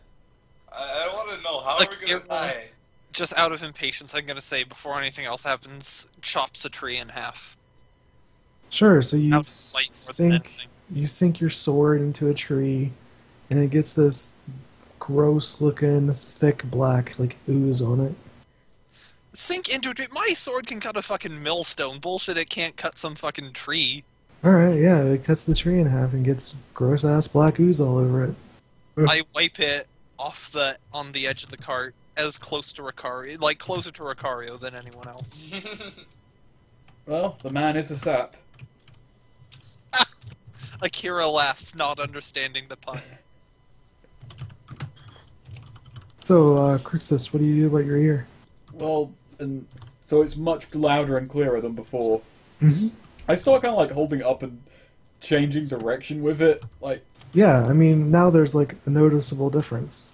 I want to know, how are we Akira, gonna die? just out of impatience, I'm gonna say, before anything else happens, chops a tree in half. Sure, so you Out of light more than anything. sink your sword into a tree, and it gets this gross-looking, thick black, like, ooze on it. Sink into a tree. My sword can cut a fucking millstone. Bullshit, it can't cut some fucking tree. Alright, yeah, it cuts the tree in half and gets gross-ass black ooze all over it. I wipe it off on the edge of the cart, as close to Ricario, like closer to Ricario than anyone else. Well, the man is a sap. Akira laughs, not understanding the pun. So, Crixus, what do you do about your ear? Well, and so it's much louder and clearer than before. Mm-hmm. I start kind of like holding it up and changing direction with it. Like, Yeah, I mean, now there's, like, a noticeable difference.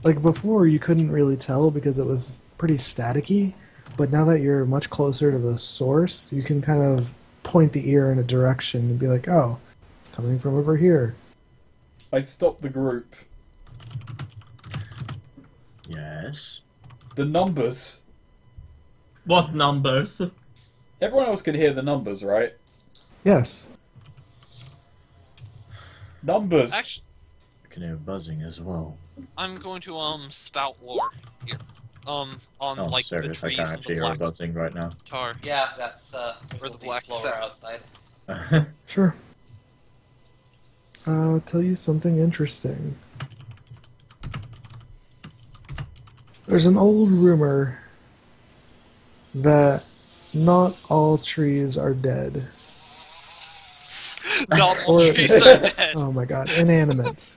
Like, before, you couldn't really tell because it was pretty staticky, but now that you're much closer to the source, you can kind of point the ear in a direction and be like, oh, it's coming from over here. I stop the group. Yes. The numbers. What numbers? Everyone else can hear the numbers, right? Yes. Numbers. Actually, I can hear buzzing as well. I'm going to spout lore here. On Oh, like the service, I trees can't and actually the hear black buzzing right now. tar. Yeah, that's Or the deep black floor sap. outside. Sure. I'll tell you something interesting. There's an old rumor that not all trees are dead. Not all Or- trees are dead. Oh my god, inanimate.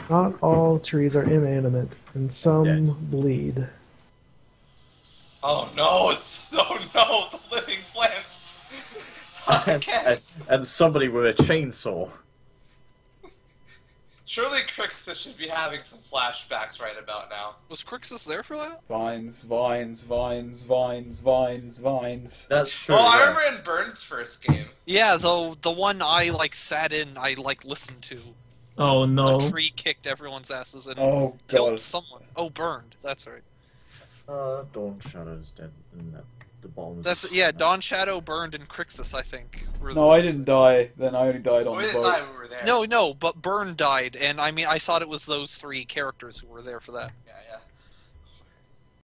Not all trees are inanimate, and some bleed. Oh no! Oh no! The living plants. I can't. and somebody with a chainsaw. Surely Crixus should be having some flashbacks right about now. Was Crixus there for that? Vines, vines, vines, vines, vines, vines. That's true. Oh, I yeah. remember in Burns' first game. Yeah, though the one I sat in, I listened to. Oh no. A tree kicked everyone's asses and Oh, killed God. someone. Oh, burned. That's right. Dawn Shadow's dead in the bottom. That's yeah. Dawn Shadow burned and Crixus, I think. Were the No, I ones didn't that- die. Then I only died on We the didn't boat. die when we were there. No, but Burn died, and I mean, I thought it was those three characters who were there for that. Yeah, yeah.